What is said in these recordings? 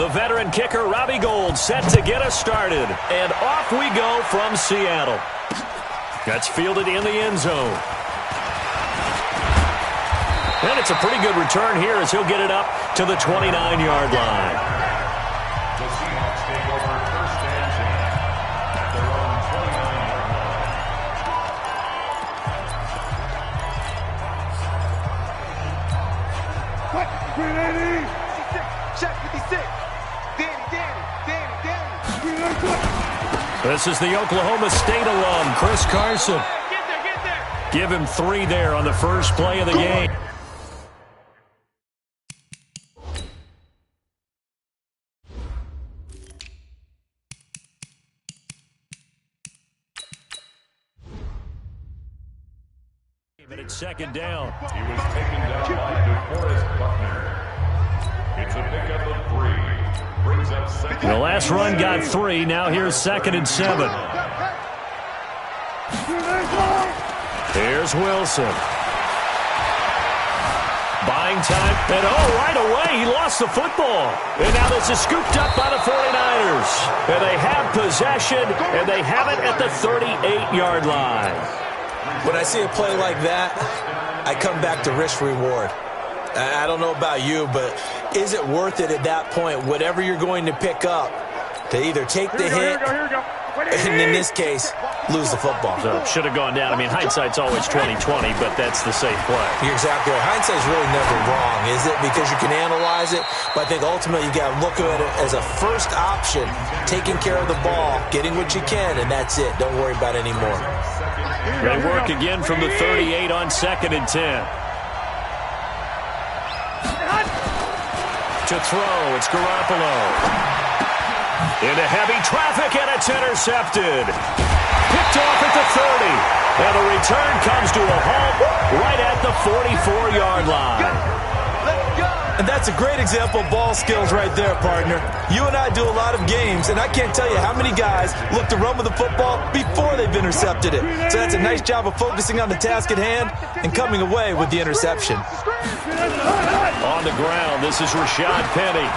The veteran kicker, Robbie Gould, set to get us started. And off we go from Seattle. That's fielded in the end zone. And it's a pretty good return here as he'll get it up to the 29-yard line. The Seahawks take over first and 10 at their own 29-yard line. What? 380! Check 56. Danny. This is the Oklahoma State alum, Chris Carson. Get there. Give him 3 there on the first play of the game. And it's second down. He was taken down by DeForest Buckner. It's a pickup of 3. Brings up second. The last run got 3. Now here's 2nd and 7. Here's Wilson. Buying time. And right away, he lost the football. And now this is scooped up by the 49ers. And they have possession, and they have it at the 38-yard line. When I see a play like that, I come back to risk-reward. I don't know about you, but is it worth it at that point, whatever you're going to pick up, to either take the hit, and in this case, lose the football? So should have gone down. I mean, hindsight's always 20/20, but that's the safe play. You're exactly right. Hindsight's really never wrong, is it? Because you can analyze it, but I think ultimately you got to look at it as a first option, taking care of the ball, getting what you can, and that's it. Don't worry about any more. They work again from the 38 on 2nd and 10. To throw, it's Garoppolo. Into heavy traffic, and it's intercepted. Picked off at the 30. And the return comes to a halt right at the 44-yard line. And that's a great example of ball skills right there, partner. You and I do a lot of games, and I can't tell you how many guys look to run with the football before they've intercepted it. So that's a nice job of focusing on the task at hand and coming away with the interception. On the ground, this is Rashad Penny.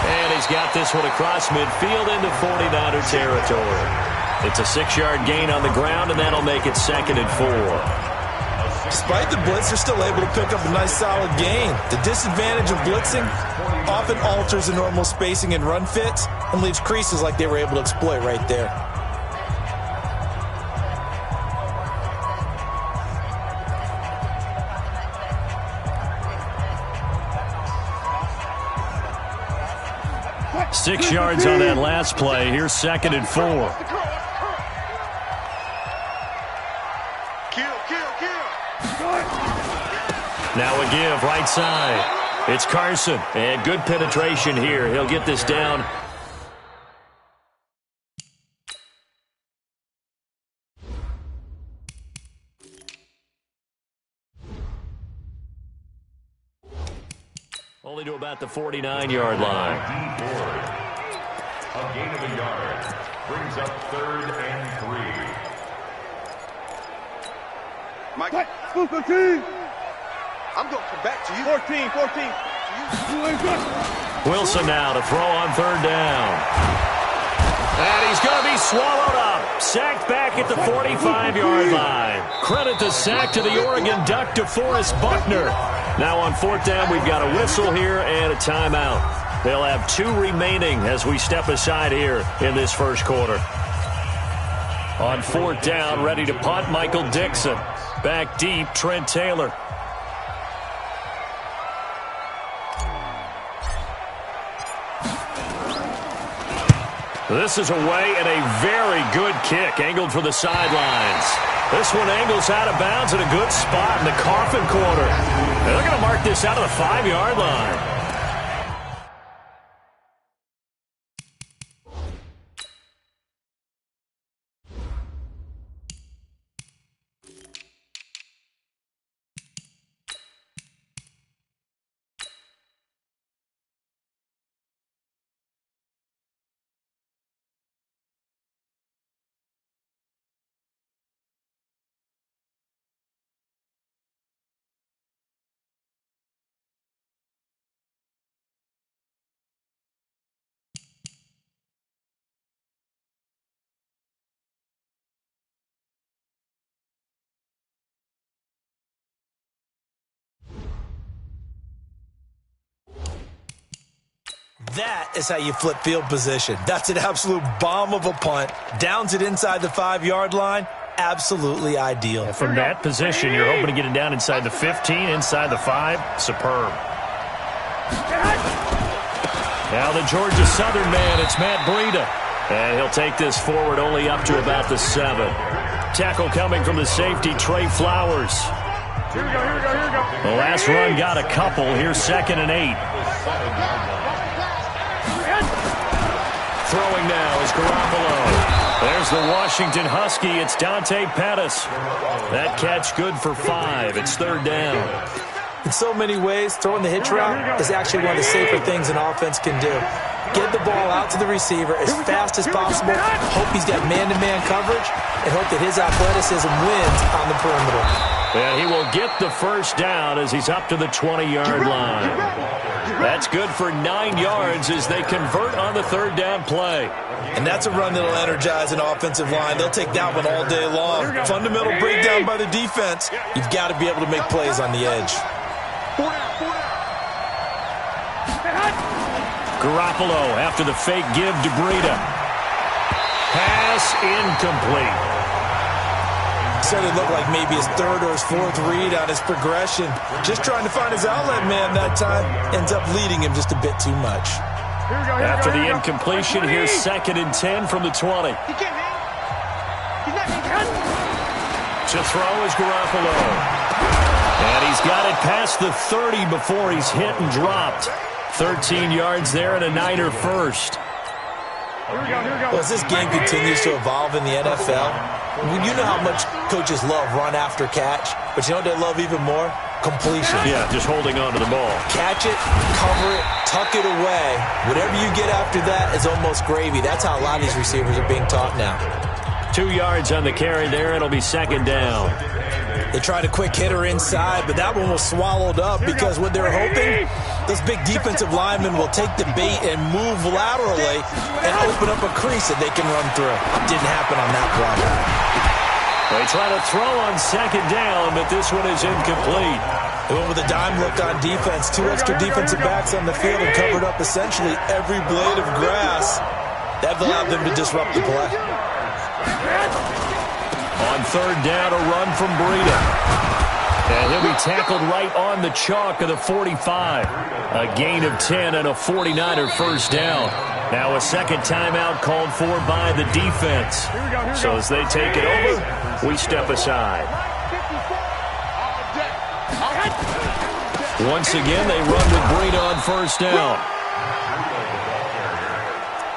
And he's got this one across midfield into 49er territory. It's a 6-yard gain on the ground, and that'll make it 2nd and 4. Despite the blitz, they're still able to pick up a nice solid gain. The disadvantage of blitzing often alters the normal spacing and run fits and leaves creases like they were able to exploit right there. What? 6 yards on that last play. Here's 2nd and 4. Now a give, right side. It's Carson. And good penetration here. He'll get this down. Only to about the 49-yard line. A gain of a yard. Brings up 3rd and 3. Mike. What? 15! I'm going to come back to you. 14. Wilson now to throw on 3rd down. And he's going to be swallowed up. Sacked back at the 45-yard line. Credit the sack to the Oregon Duck, DeForest Buckner. Now on 4th down, we've got a whistle here and a timeout. They'll have 2 remaining as we step aside here in this first quarter. On 4th down, ready to punt, Michael Dixon. Back deep, Trent Taylor. This is away and a very good kick, angled for the sidelines. This one angles out of bounds at a good spot in the coffin corner. And they're going to mark this out of the 5-yard line. That is how you flip field position. That's an absolute bomb of a punt. Downs it inside the 5-yard line. Absolutely ideal. And from that position, you're hoping to get it down inside the 15, inside the 5. Superb. Now the Georgia Southern man, it's Matt Breida. And he'll take this forward only up to about the 7. Tackle coming from the safety, Trey Flowers. Here we go. The last run got a couple. Here's 2nd and 8. Throwing now is Garoppolo. There's the Washington Husky. It's Dante Pettis. That catch good for 5. It's 3rd down. In so many ways, throwing the hitch route is actually one of the safer things an offense can do. Get the ball out to the receiver as fast as possible, hope he's got man-to-man coverage, and hope that his athleticism wins on the perimeter. And he will get the first down as he's up to the 20-yard line. That's good for 9 yards as they convert on the 3rd down play. And that's a run that'll energize an offensive line. They'll take that one all day long. Fundamental breakdown by the defense. You've got to be able to make plays on the edge. Garoppolo after the fake give to Breida. Pass incomplete. Said it looked like maybe his 3rd or his 4th read on his progression. Just trying to find his outlet man that time. Ends up leading him just a bit too much. After the incompletion, here's 2nd and 10 from the 20. To throw is Garoppolo. And he's got it past the 30 before he's hit and dropped. 13 yards there and a Niner first. Well, as this game continues to evolve in the NFL, you know how much coaches love run after catch, but you know what they love even more? Completion. Yeah, just holding on to the ball. Catch it, cover it, tuck it away. Whatever you get after that is almost gravy. That's how a lot of these receivers are being taught now. 2 yards on the carry there. It'll be 2nd down. They tried a quick hitter inside, but that one was swallowed up because what they're hoping, those big defensive linemen will take the bait and move laterally and open up a crease that they can run through. Didn't happen on that play. They try to throw on 2nd down, but this one is incomplete. They went with a dime look on defense. 2 extra defensive backs on the field and covered up essentially every blade of grass. That allowed them to disrupt the play. On 3rd down, a run from Breida. And he'll be tackled right on the chalk of the 45. A gain of 10 and a 49er first down. Now a 2nd timeout called for by the defense. So as they take it over, we step aside. Once again, they run with Breida on 1st down.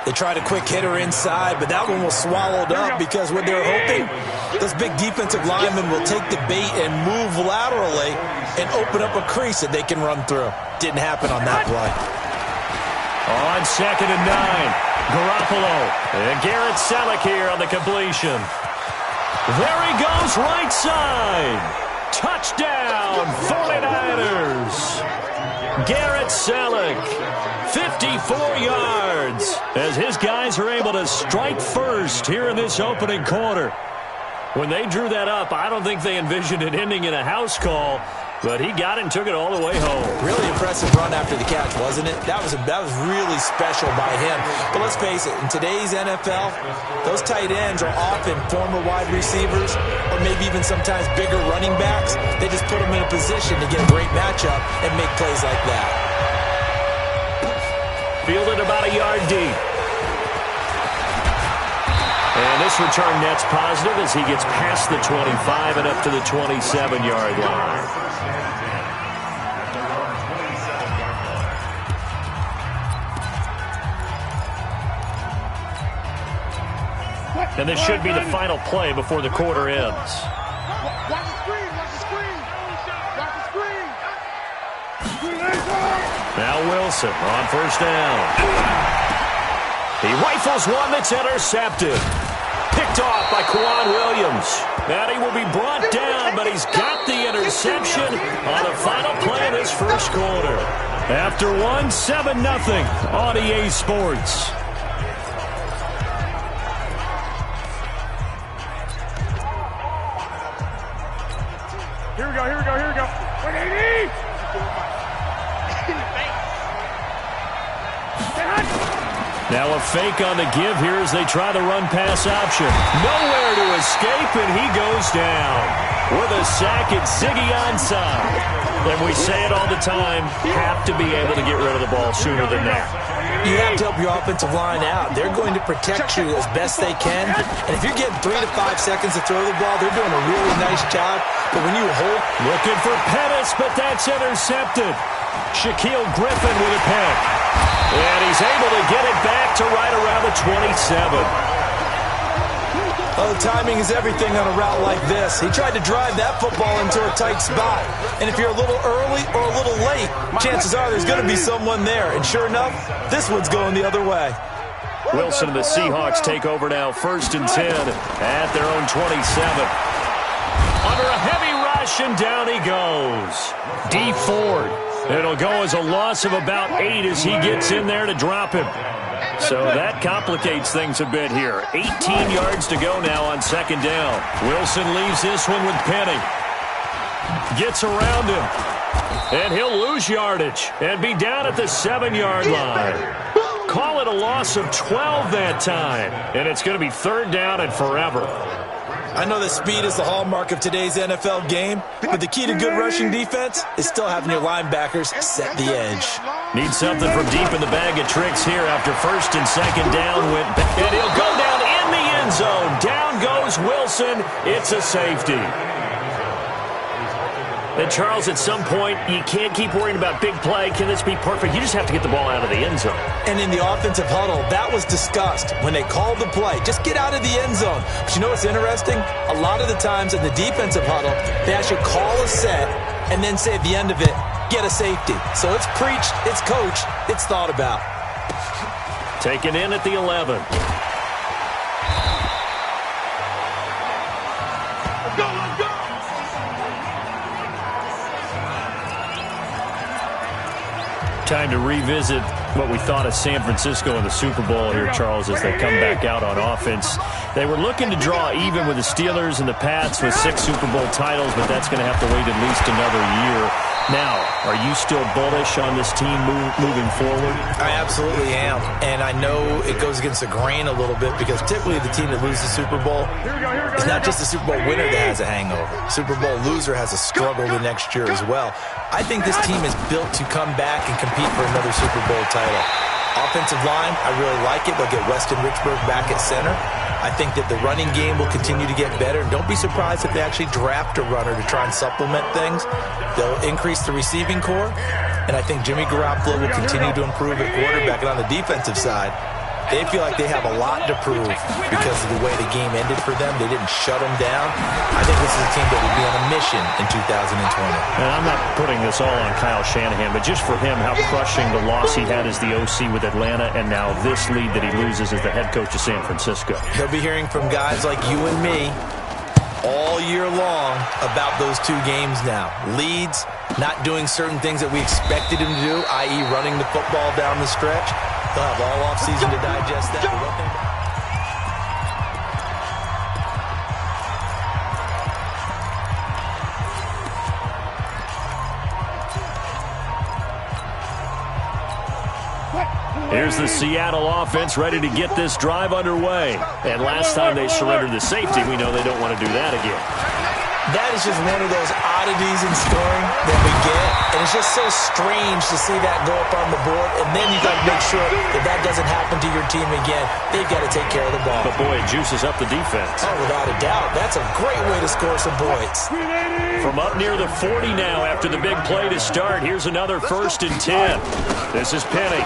They tried a quick hitter inside, but that one was swallowed up because what they're hoping, those big defensive linemen will take the bait and move laterally and open up a crease that they can run through. Didn't happen on that play. On 2nd and 9, Garoppolo and Garrett Selleck here on the completion. There he goes, right side. Touchdown, 49ers. Garrett Selleck, 54 yards, as his guys are able to strike first here in this opening quarter. When they drew that up, I don't think they envisioned it ending in a house call, but he got it and took it all the way home. Really impressive run after the catch, wasn't it? That was really special by him. But let's face it, in today's NFL, those tight ends are often former wide receivers or maybe even sometimes bigger running backs. They just put them in a position to get a great matchup and make plays like that. Fielded about a yard deep. And this return net's positive as he gets past the 25 and up to the 27-yard line. And this should be the final play before the quarter ends. Watch the screen, watch the screen. Watch the screen. Now Wilson on 1st down. He rifles one that's intercepted. Picked off by Quan Williams. And he will be brought down, but he's got the interception on the final play of this first quarter. After one, 7-0 on EA Sports. Here we go. 180! Now a fake on the give here as they try the run-pass option. Nowhere to escape, and he goes down. With a sack, it's Ziggy onside. And we say it all the time, have to be able to get rid of the ball sooner than that. You have to help your offensive line out. They're going to protect you as best they can. And if you're getting 3 to 5 seconds to throw the ball, they're doing a really nice job. But when you hold... Looking for Pettis, but that's intercepted. Shaquille Griffin with a pick. And he's able to get it back to right around the 27. Oh, timing is everything on a route like this. He tried to drive that football into a tight spot. And if you're a little early or a little late, chances are there's going to be someone there. And sure enough, this one's going the other way. Wilson and the Seahawks take over now, 1st and 10 at their own 27. Under a heavy rush, and down he goes. D. Ford. It'll go as a loss of about 8 as he gets in there to drop him. So that complicates things a bit here. 18 yards to go now on 2nd down. Wilson leaves this one with Penny. Gets around him. And he'll lose yardage and be down at the 7-yard line. Call it a loss of 12 that time. And it's going to be 3rd down and forever. I know that speed is the hallmark of today's NFL game, but the key to good rushing defense is still having your linebackers set the edge. Need something from deep in the bag of tricks here after 1st and 2nd down. And he'll go down in the end zone. Down goes Wilson. It's a safety. And, Charles, at some point, you can't keep worrying about big play. Can this be perfect? You just have to get the ball out of the end zone. And in the offensive huddle, that was discussed when they called the play. Just get out of the end zone. But you know what's interesting? A lot of the times in the defensive huddle, they actually call a set and then say at the end of it, get a safety. So it's preached, it's coached, it's thought about. Taken in at the 11. Time to revisit what we thought of San Francisco in the Super Bowl here, Charles, as they come back out on offense. They were looking to draw even with the Steelers and the Pats with 6 Super Bowl titles, but that's going to have to wait at least another year. Now, are you still bullish on this team moving forward? I absolutely am. And I know it goes against the grain a little bit because typically the team that loses the Super Bowl is not just the Super Bowl winner that has a hangover. Super Bowl loser has a struggle the next year as well. I think this team is built to come back and compete for another Super Bowl title. Offensive line, I really like it. They'll get Weston Richburg back at center. I think that the running game will continue to get better. Don't be surprised if they actually draft a runner to try and supplement things. They'll increase the receiving core. And I think Jimmy Garoppolo will continue to improve at quarterback. And on the defensive side, they feel like they have a lot to prove because of the way the game ended for them. They didn't shut them down. I think this is a team that will be on a mission in 2020. And I'm not putting this all on Kyle Shanahan, but just for him, how crushing the loss he had as the OC with Atlanta and now this lead that he loses as the head coach of San Francisco. He'll be hearing from guys like you and me all year long about those 2 games now. Leads, not doing certain things that we expected him to do, i.e. running the football down the stretch. They'll have all offseason to digest that. Here's the Seattle offense ready to get this drive underway. And last time they surrendered the safety, we know they don't want to do that again. That is just one of those oddities in scoring that we get. And it's just so strange to see that go up on the board. And then you got to make sure that that doesn't happen to your team again. They've got to take care of the ball. But, boy, it juices up the defense. Oh, without a doubt. That's a great way to score some points. From up near the 40 now after the big play to start, here's another 1st and 10. This is Penny.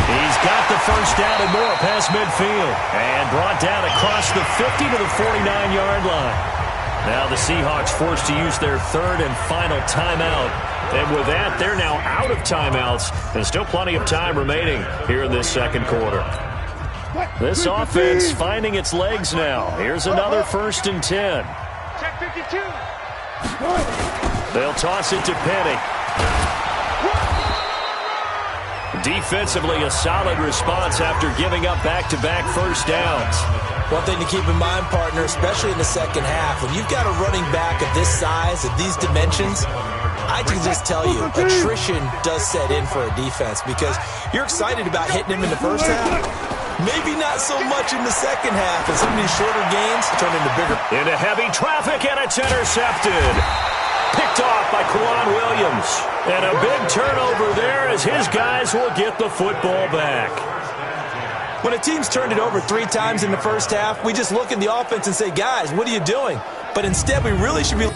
He's got the 1st down and more past midfield. And brought down across the 50 to the 49-yard line. Now the Seahawks forced to use their 3rd and final timeout. And with that, they're now out of timeouts. There's still plenty of time remaining here in this 2nd quarter. This offense finding its legs now. Here's another 1st and 10. Check 52. They'll toss it to Penny. Defensively, a solid response after giving up back-to-back 1st downs. One thing to keep in mind, partner, especially in the second half, when you've got a running back of this size, of these dimensions, I can just tell you, attrition does set in for a defense because you're excited about hitting him in the first half. Maybe not so much in the second half, and some of these shorter gains turn into bigger. Into heavy traffic, and it's intercepted. Picked off by Quan Williams. And a big turnover there as his guys will get the football back. When a team's turned it over 3 times in the first half, we just look at the offense and say, guys, what are you doing? But instead, we really should be...